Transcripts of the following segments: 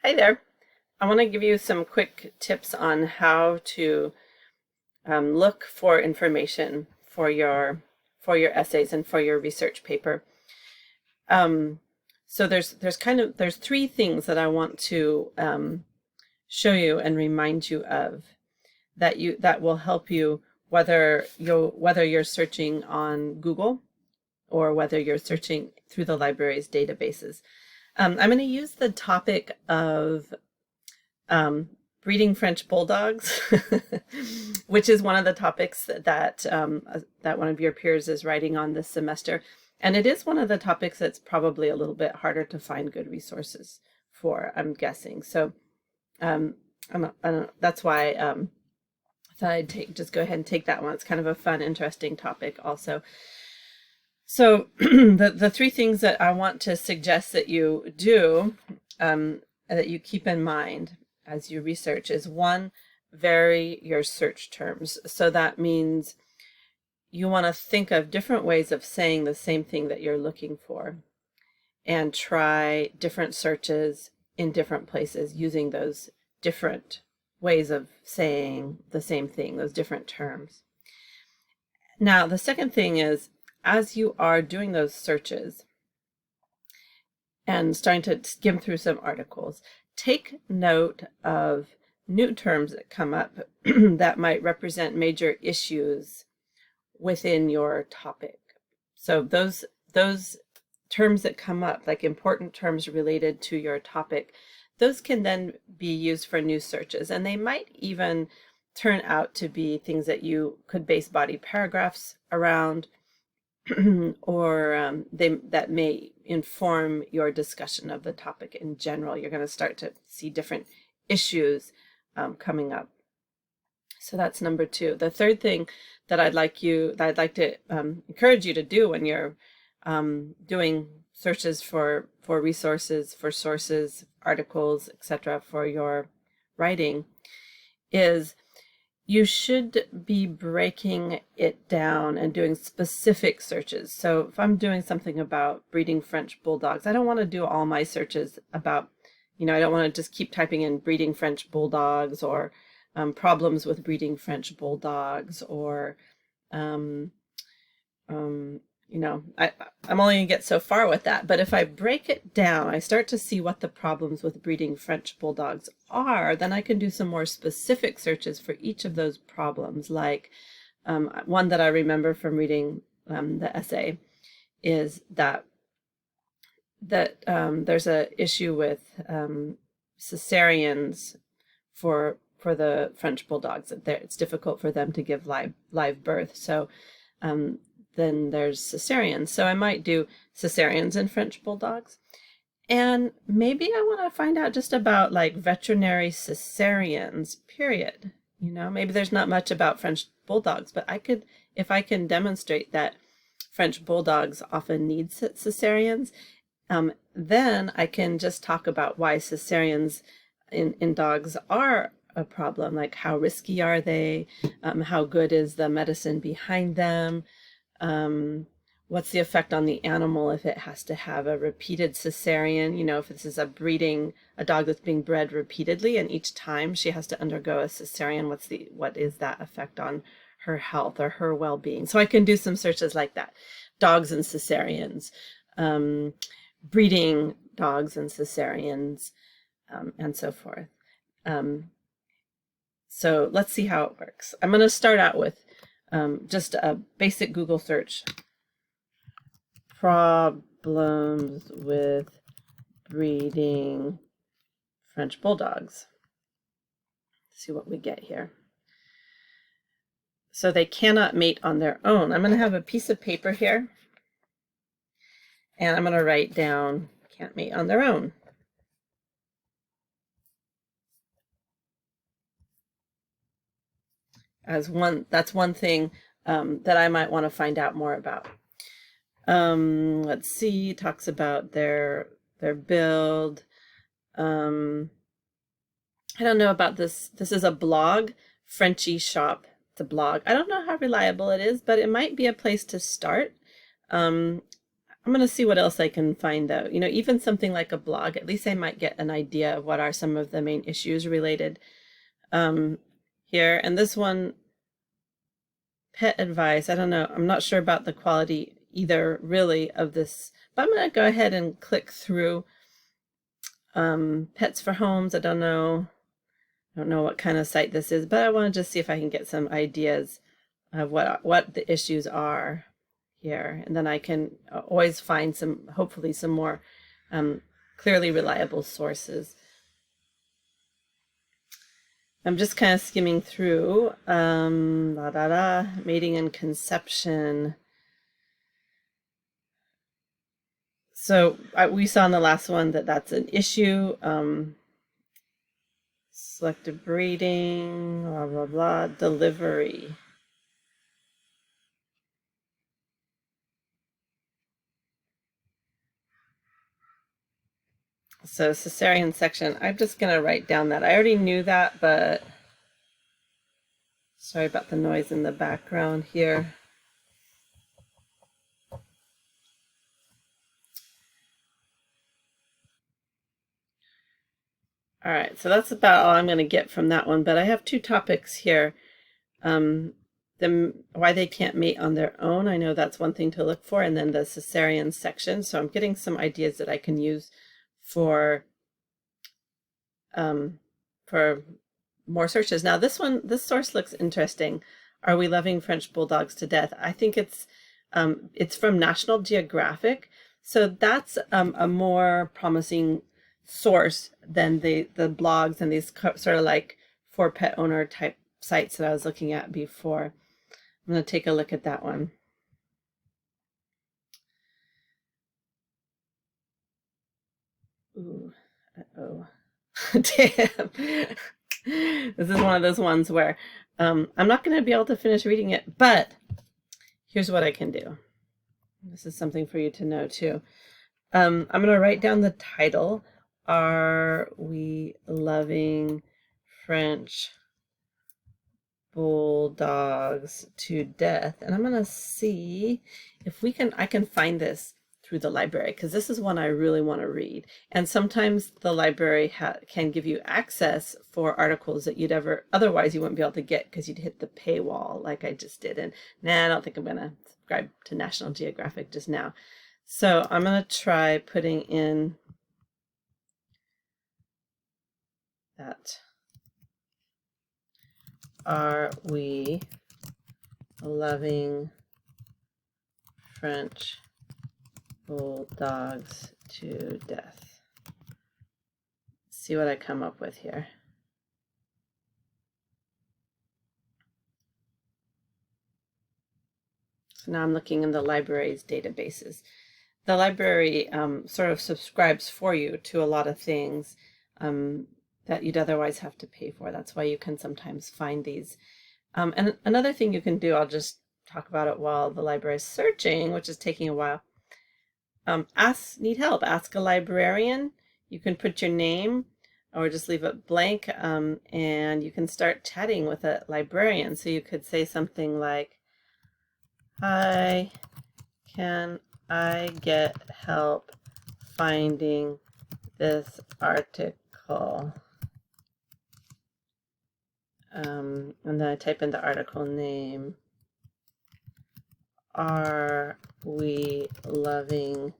Hi there. I want to give you some quick tips on how to look for information for your essays and for your research paper. Um, so there's three things that I want to show you and remind you of that will help you whether you're searching on Google or whether you're searching through the library's databases. I'm going to use the topic of um, breeding French bulldogs, which is one of the topics that one of your peers is writing on this semester. And it is one of the topics that's probably a little bit harder to find good resources for, I'm guessing. So um, that's why I thought I'd just go ahead and take that one. It's kind of a fun, interesting topic also. So the three things that I want to suggest that you do, that you keep in mind as you research is one, vary your search terms. So that means you want to think of different ways of saying the same thing that you're looking for and try different searches in different places using those different ways of saying the same thing, those different terms. Now, the second thing is, as you are doing those searches and starting to skim through some articles, take note of new terms that come up that might represent major issues within your topic. So those terms that come up, like important terms related to your topic, those can then be used for new searches, and they might even turn out to be things that you could base body paragraphs around, or that may inform your discussion of the topic in general. You're going to start to see different issues coming up. So that's number two. The third thing that I'd like to encourage you to do when you're doing searches for resources, for sources, articles, etc., for your writing, is you should be breaking it down and doing specific searches. So if I'm doing something about breeding French bulldogs, I don't want to do all my searches about, I don't want to just keep typing in breeding French bulldogs or problems with breeding French bulldogs or, I'm only going to get so far with that. But if I break it down, I start to see what the problems with breeding French bulldogs are, then I can do some more specific searches for each of those problems. Like one that I remember from reading the essay is that there's a issue with cesareans for the French bulldogs. It's difficult for them to give live birth. So then there's cesareans. So I might do cesareans in French bulldogs. And maybe I want to find out just about like veterinary cesareans, period. Maybe there's not much about French bulldogs, but if I can demonstrate that French bulldogs often need cesareans, then I can just talk about why cesareans in dogs are a problem. Like, how risky are they? How good is the medicine behind them? What's the effect on the animal if it has to have a repeated cesarean? If this is a dog that's being bred repeatedly and each time she has to undergo a cesarean, what is that effect on her health or her well-being? So I can do some searches like that. Dogs and cesareans, breeding dogs and cesareans, and so forth. So let's see how it works. I'm going to start out with just a basic Google search. Problems with breeding French bulldogs. Let's see what we get here. So they cannot mate on their own. I'm going to have a piece of paper here, and I'm going to write down can't mate on their own. That's one thing that I might want to find out more about. Let's see, talks about their build. I don't know about this. This is a blog, Frenchie Shop. It's a blog. I don't know how reliable it is, but it might be a place to start. I'm going to see what else I can find though. You know, even something like a blog, at least I might get an idea of what are some of the main issues related here. And this one, pet advice, I don't know. I'm not sure about the quality either really of this, but I'm going to go ahead and click through Pets for Homes. I don't know what kind of site this is, but I want to just see if I can get some ideas of what the issues are here, and then I can always find hopefully some more clearly reliable sources. I'm just kind of skimming through mating and conception. So we saw in the last one that that's an issue. Selective breeding, blah, blah, blah, delivery. So cesarean section, I'm just going to write down that. I already knew that, but sorry about the noise in the background here. All right, so that's about all I'm going to get from that one, but I have two topics here. Why they can't mate on their own, I know that's one thing to look for, and then the cesarean section. So I'm getting some ideas that I can use for more searches. Now this source looks interesting. Are we loving French bulldogs to death? I think it's from National Geographic, so that's a more promising source than the blogs and these sort of like for pet owner type sites that I was looking at before. I'm going to take a look at that one. Ooh, uh-oh. Damn. This is one of those ones where I'm not going to be able to finish reading it, but here's what I can do. This is something for you to know too. I'm going to write down the title. Are we loving French bulldogs to death? And I'm going to see if I can find this through the library, because this is one I really want to read. And sometimes the library can give you access for articles that otherwise you wouldn't be able to get because you'd hit the paywall like I just did. And I don't think I'm going to subscribe to National Geographic just now. So I'm going to try putting in that. Are we loving French bulldogs to death? See what I come up with here. So now I'm looking in the library's databases. The library sort of subscribes for you to a lot of things that you'd otherwise have to pay for. That's why you can sometimes find these. And another thing you can do, I'll just talk about it while the library is searching, which is taking a while. Need help, ask a librarian. You can put your name or just leave it blank, and you can start chatting with a librarian. So you could say something like, hi, can I get help finding this article? And then I type in the article name. Are we loving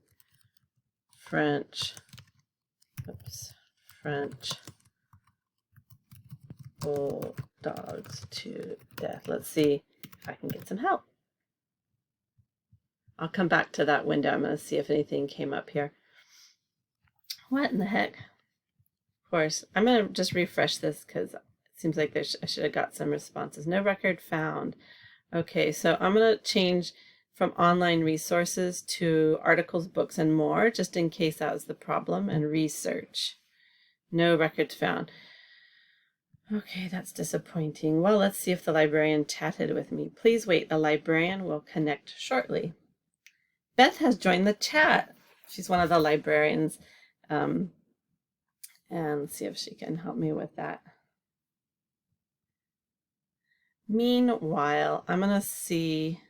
French bulldogs to death? Let's see if I can get some help. I'll come back to that window. I'm going to see if anything came up here. What in the heck? Of course, I'm going to just refresh this because it seems like I should have got some responses. No record found. Okay, so I'm going to change from online resources to articles, books, and more, just in case that was the problem, and research. No records found. Okay, that's disappointing. Well, let's see if the librarian chatted with me. Please wait, a librarian will connect shortly. Beth has joined the chat. She's one of the librarians. And see if she can help me with that. Meanwhile, I'm going to see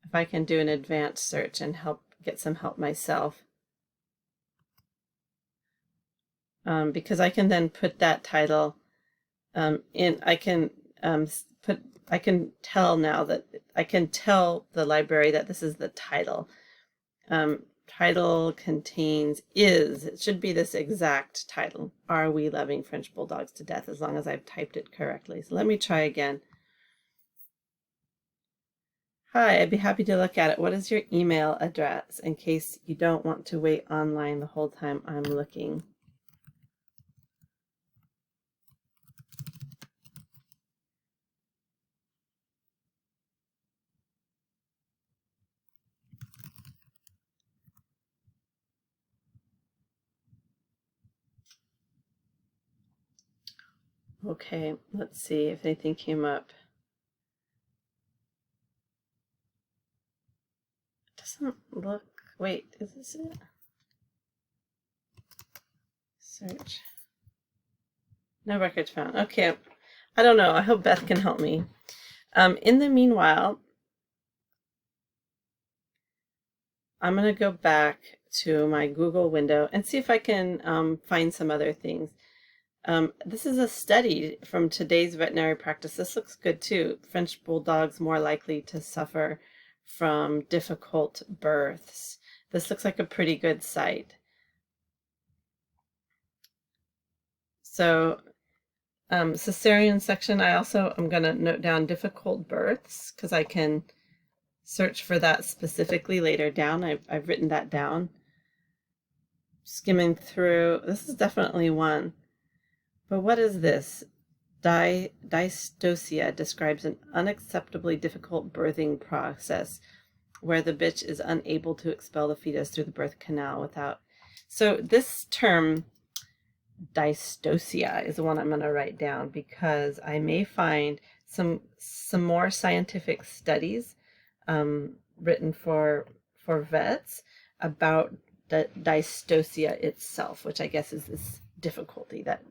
if I can do an advanced search and help get some help myself. Because I can then put that title in. I can tell now that I can tell the library that this is the title. Title contains it should be this exact title. Are we loving French Bulldogs to death? As long as I've typed it correctly. So let me try again. Hi, I'd be happy to look at it. What is your email address in case you don't want to wait online the whole time I'm looking? Okay, let's see if anything came up. It doesn't look, wait, is this it? Search. No records found. Okay, I don't know. I hope Beth can help me. In the meanwhile, I'm going to go back to my Google window and see if I can find some other things. This is a study from Today's Veterinary Practice. This looks good too. French Bulldogs more likely to suffer from difficult births. This looks like a pretty good site. So cesarean section, I also am going to note down difficult births because I can search for that specifically later down. I've written that down. Skimming through, this is definitely one. But what is this? Dystocia describes an unacceptably difficult birthing process where the bitch is unable to expel the fetus through the birth canal without. So this term, dystocia, is the one I'm going to write down because I may find some more scientific studies written for vets about the dystocia itself, which I guess is this difficulty that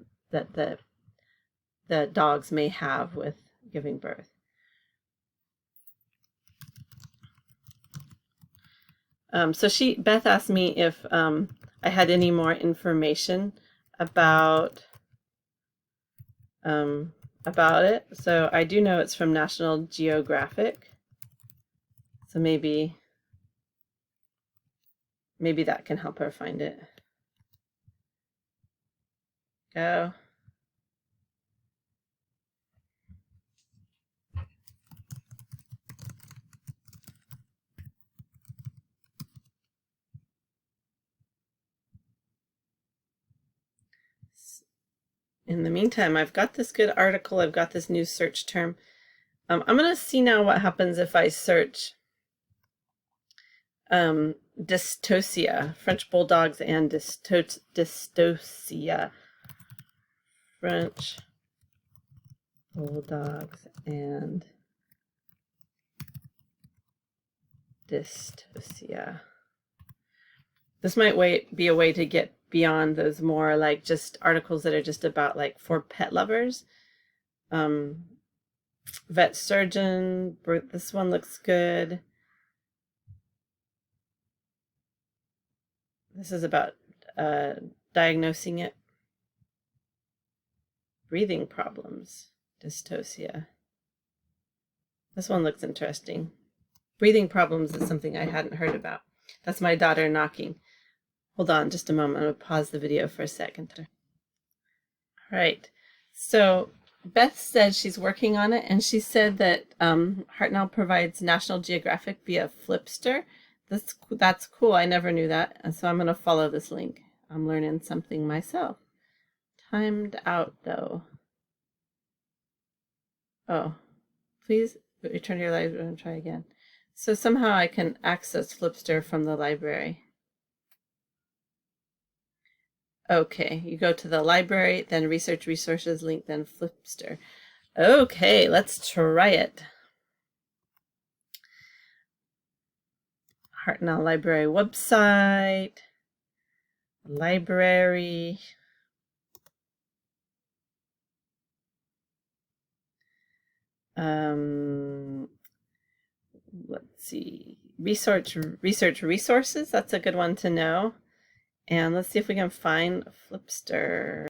the dogs may have with giving birth. So Beth asked me if I had any more information about it. So I do know it's from National Geographic. So maybe that can help her find it. Go. In the meantime, I've got this good article. I've got this new search term. I'm going to see now what happens if I search dystocia, French Bulldogs and dystocia. French Bulldogs and dystocia. This might be a way to get beyond those more like just articles that are just about like for pet lovers. Vet surgeon, this one looks good. This is about diagnosing it. Breathing problems, dystocia. This one looks interesting. Breathing problems is something I hadn't heard about. That's my daughter knocking. Hold on just a moment. I'm going to pause the video for a second. All right. So Beth said she's working on it, and she said that Hartnell provides National Geographic via Flipster. That's cool. I never knew that. And so I'm going to follow this link. I'm learning something myself. Timed out, though. Oh, please return to your library and try again. So somehow I can access Flipster from the library. Okay, you go to the library, then research resources link, then Flipster. Okay, let's try it. Hartnell Library website, library. Let's see. research resources. That's a good one to know. And let's see if we can find Flipster.